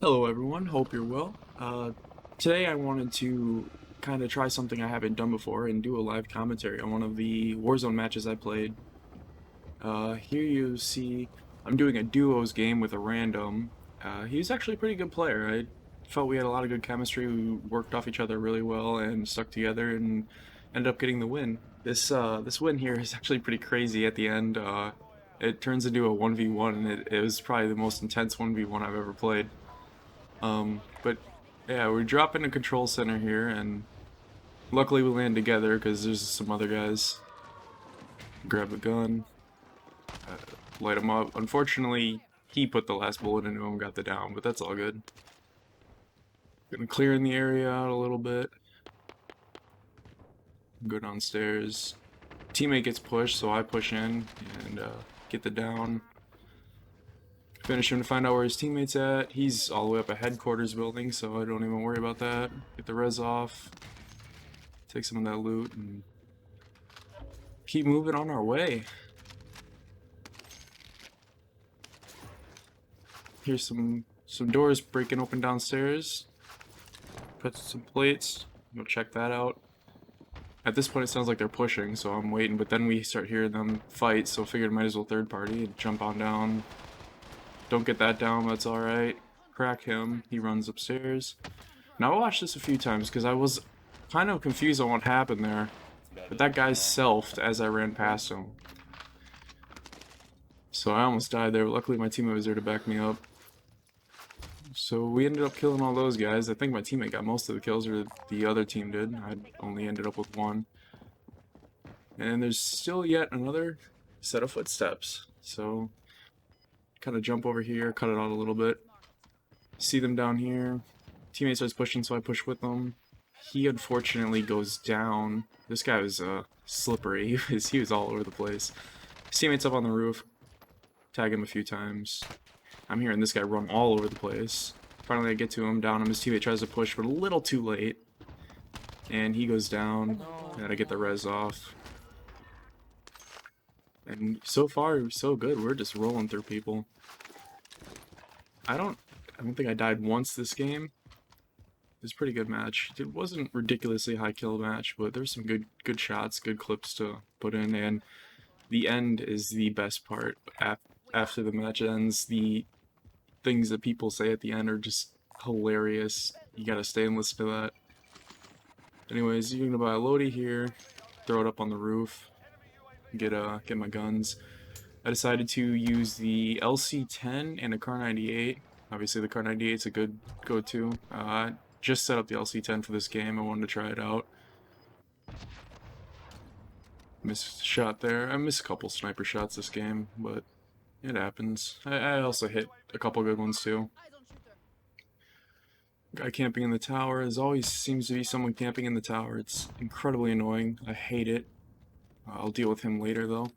Hello everyone, hope you're well. Today I wanted to kind of try something I haven't done before and do a live commentary on one of the Warzone matches I played. Here you see I'm doing a duos game with a random. He's actually a pretty good player. I felt we had a lot of good chemistry. We worked off each other really well and stuck together and ended up getting the win. This win here is actually pretty crazy at the end. It turns into a 1v1 and it was probably the most intense 1v1 I've ever played. But yeah, we drop into control center here, and luckily we land together because there's some other guys. Grab a gun, uh, light him up. Unfortunately, he put the last bullet into him, got the down, but that's all good. Gonna clear in the area out a little bit. Go downstairs. Teammate gets pushed, so I push in and get the down. Finish him to find out where his teammate's at. He's all the way up a headquarters building, so I don't even worry about that. Get the res off. Take some of that loot and keep moving on our way. Here's some doors breaking open downstairs. Put some plates. Go check that out. At this point, it sounds like they're pushing, so I'm waiting. But then we start hearing them fight, so figured might as well third party and jump on down. Don't get that down, that's all right. Crack him. He runs upstairs. Now I watched this a few times because I was kind of confused on what happened there. But that guy selfed as I ran past him. So I almost died there. Luckily, my teammate was there to back me up. So we ended up killing all those guys. I think my teammate got most of the kills, or the other team did. I only ended up with one. And there's still yet another set of footsteps. So kind of jump over here, cut it out a little bit. See them down here. Teammate starts pushing, so I push with them. He unfortunately goes down. This guy was slippery. He was all over the place. His teammate's up on the roof. Tag him a few times. I'm hearing this guy run all over the place. Finally, I get to him, down him. His teammate tries to push, but a little too late. And he goes down, and I get the res off. And so far, so good. We're just rolling through people. I don't think I died once this game. It was a pretty good match. It wasn't ridiculously high kill match, but there's some good shots, good clips to put in, and the end is the best part. After the match ends, the things that people say at the end are just hilarious. You gotta stay and listen to that. Anyways, you're gonna buy a Lodi here, throw it up on the roof, get my guns. I decided to use the LC-10 and a Kar98. Obviously, the Kar98 is a good go-to. Just set up the LC-10 for this game. I wanted to try it out. Missed a shot there. I missed a couple sniper shots this game, but it happens. I also hit a couple good ones too. Guy camping in the tower. There's always seems to be someone camping in the tower. It's incredibly annoying. I hate it. I'll deal with him later though.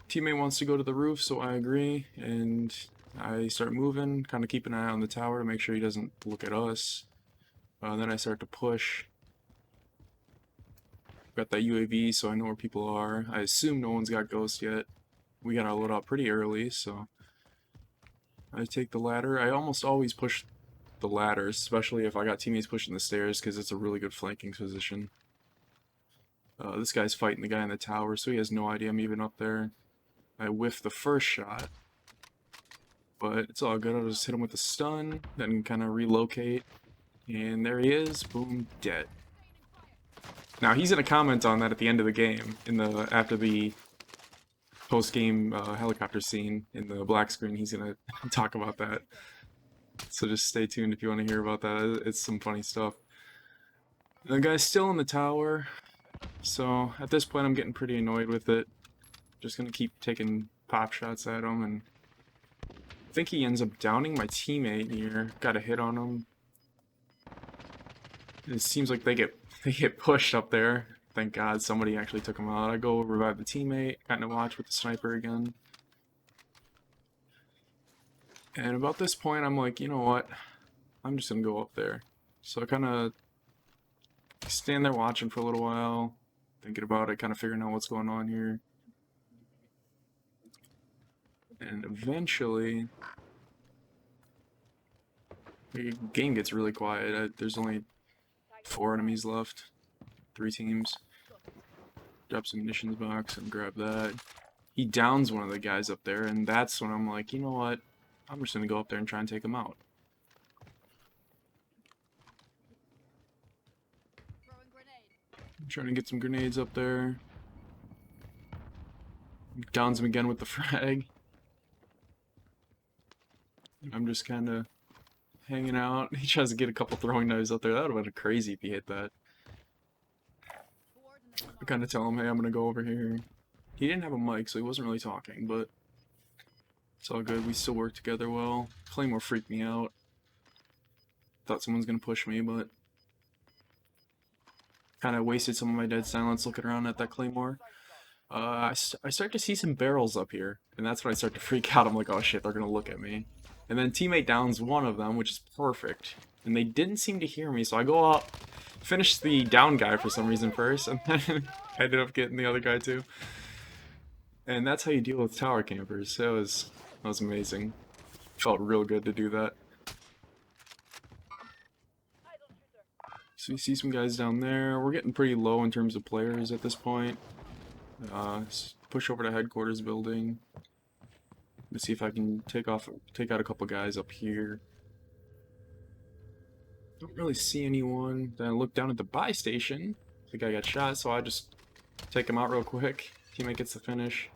Teammate wants to go to the roof, so I agree, and I start moving, kind of keep an eye on the tower to make sure he doesn't look at us. Then I start to push. Got that UAV, so I know where people are. I assume no one's got Ghost yet. We got our load out pretty early, so I take the ladder. I almost always push the ladders, especially if I got teammates pushing the stairs, because it's a really good flanking position. This guy's fighting the guy in the tower, so he has no idea I'm even up there. I whiff the first shot, but it's all good. I'll just hit him with a stun, then kind of relocate, and there he is. Boom, dead. Now he's gonna comment on that at the end of the game, after the post-game helicopter scene in the black screen. He's gonna talk about that. So just stay tuned if you want to hear about that. It's some funny stuff. The guy's still in the tower, so at this point I'm getting pretty annoyed with it. Just gonna keep taking pop shots at him, and I think he ends up downing my teammate here. Got a hit on him. It seems like they get pushed up there. Thank God somebody actually took him out. I go revive the teammate, kind of watch with the sniper again. And about this point, I'm like, you know what? I'm just gonna go up there. So I kind of stand there watching for a little while, thinking about it, kind of figuring out what's going on here. And eventually, The game gets really quiet. There's only 4 enemies left. 3 teams. Drop some munitions box and grab that. He downs one of the guys up there, and that's when I'm like, you know what? I'm just gonna go up there and try and take him out. I'm trying to get some grenades up there. Downs him again with the frag. I'm just kind of hanging out. He tries to get a couple throwing knives up there. That would have been crazy if he hit that. I kind of tell him, hey, I'm gonna go over here. He didn't have a mic, so he wasn't really talking, but it's all good. We still work together well. Claymore freaked me out. Thought someone's gonna push me, but kind of wasted some of my dead silence looking around at that Claymore. I start to see some barrels up here, and that's when I start to freak out. I'm like, oh shit, they're gonna look at me. And then teammate downs one of them, which is perfect. And they didn't seem to hear me, so I go up, finish the down guy for some reason first, and then I ended up getting the other guy too. And that's how you deal with tower campers. That was amazing. Felt real good to do that. So you see some guys down there. We're getting pretty low in terms of players at this point. Push over to headquarters building. Let's see if I can take out a couple guys up here. Don't really see anyone. Then I look down at the buy station. The guy got shot, so I just take him out real quick. Teammate gets the finish.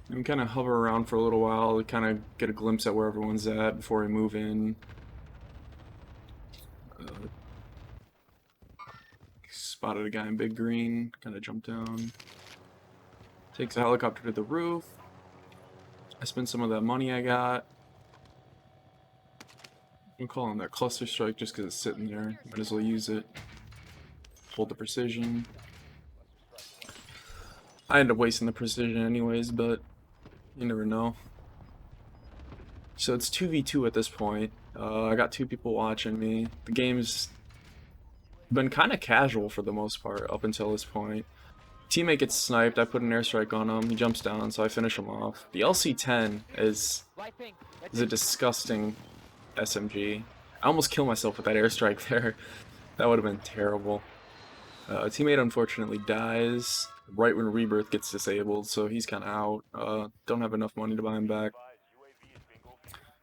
And kind of hover around for a little while to kind of get a glimpse at where everyone's at before I move in. Spotted a guy in big green, kind of jumped down. Takes a helicopter to the roof. I spent some of that money I got. I'm calling that cluster strike just because it's sitting there. Might as well use it. Hold the precision. I end up wasting the precision anyways, but you never know. So it's 2v2 at this point. I got 2 people watching me. The game's been kind of casual for the most part up until this point. Teammate gets sniped, I put an airstrike on him, he jumps down, so I finish him off. The LC-10 is a disgusting SMG. I almost killed myself with that airstrike there. That would have been terrible. Teammate unfortunately dies right when Rebirth gets disabled, so he's kind of out. Don't have enough money to buy him back.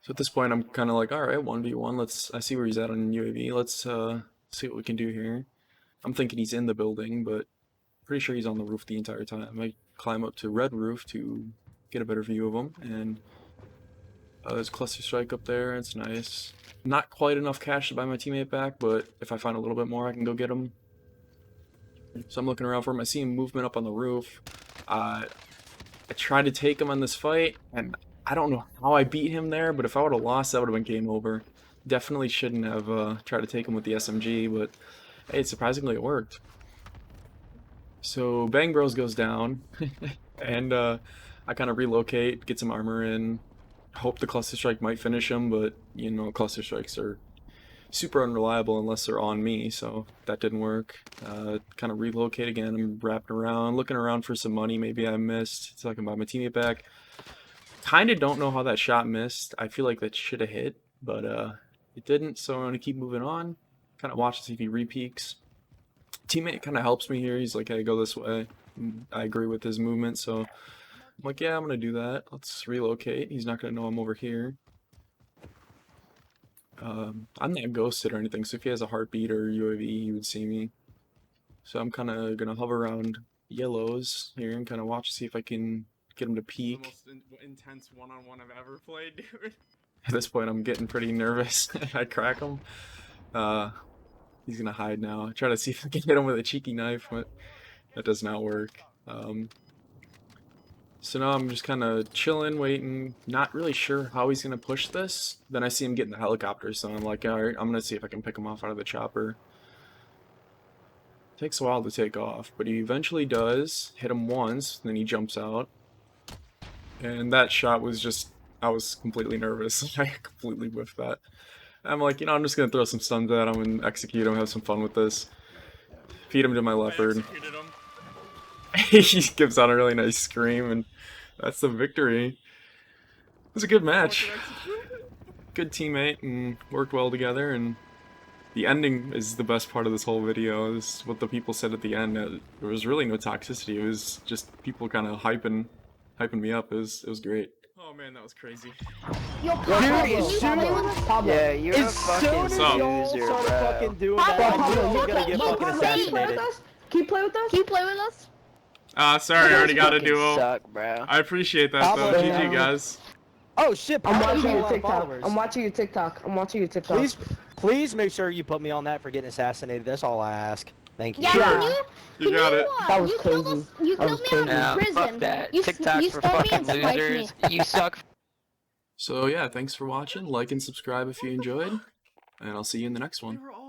So at this point I'm kind of like, alright, 1v1, I see where he's at on UAV, let's see what we can do here. I'm thinking he's in the building, but pretty sure he's on the roof the entire time. I climb up to red roof to get a better view of him, and there's cluster strike up there. It's nice. Not quite enough cash to buy my teammate back, but if I find a little bit more, I can go get him. So I'm looking around for him. I see him movement up on the roof. I tried to take him on this fight, and I don't know how I beat him there, but if I would have lost, that would have been game over. Definitely shouldn't have tried to take him with the SMG, but hey, surprisingly it worked. So Bang Bros goes down, and I kind of relocate, get some armor in, hope the cluster strike might finish him, but you know, cluster strikes are super unreliable unless they're on me, so that didn't work. Kind of relocate again, I'm wrapping around, looking around for some money maybe I missed, so I can buy my teammate back. Kind of don't know how that shot missed. I feel like that should have hit, but it didn't, so I'm going to keep moving on. Kind of watch to see if he repeaks. Teammate kind of helps me here. He's like, hey, go this way. I agree with his movement, so I'm like, yeah, I'm going to do that. Let's relocate. He's not going to know I'm over here. I'm not ghosted or anything, so if he has a heartbeat or UAV, he would see me. So I'm kind of going to hover around yellows here and kind of watch to see if I can get him to peek. The most intense one-on-one I've ever played, dude. At this point, I'm getting pretty nervous. I crack him. He's gonna hide now. I try to see if I can hit him with a cheeky knife, but that does not work. So now I'm just kind of chilling, waiting, not really sure how he's gonna push this. Then I see him get in the helicopter, so I'm like, alright, I'm gonna see if I can pick him off out of the chopper. Takes a while to take off, but he eventually does. Hit him once, then he jumps out. And that shot was just, I was completely nervous. I completely whiffed that. I'm like, you know, I'm just gonna throw some stuns at him and execute him, have some fun with this. Feed him to my leopard. He gives out a really nice scream, and that's the victory. was a good match. Fucking execute. Good teammate and worked well together, and the ending is the best part of this whole video. Is what the people said at the end. There was really no toxicity. It was just people kind of hyping me up. It was great. Oh man, that was crazy. Yo, Dude, Pablo, as can you soon play with us? Pablo. Yeah, you're a As soon fucking as Sup? y'all loser, started bro. fucking doing that, Pablo, I knew Pablo, you were gonna get Pablo, fucking Pablo, can you play with assassinated. us? Can you play with us? Can you play with us? Sorry, I already got a Fucking duo. suck, bro. I appreciate that Pablo, though. yeah. GG guys. Oh shit, I'm Pablo watching got a your lot of TikTok. followers. I'm watching your TikTok. I'm watching your TikTok. Please make sure you put me on that for getting assassinated. That's all I ask. Thank you. Yeah, Sure. can You can got it. That was you killed crazy. us. You That killed was me out crazy. of Yeah, prison. fuck that. You, TikTok's you for stole me fucking and spiked me. losers. You suck. So yeah, thanks for watching. Like and subscribe if you enjoyed, and I'll see you in the next They one. were all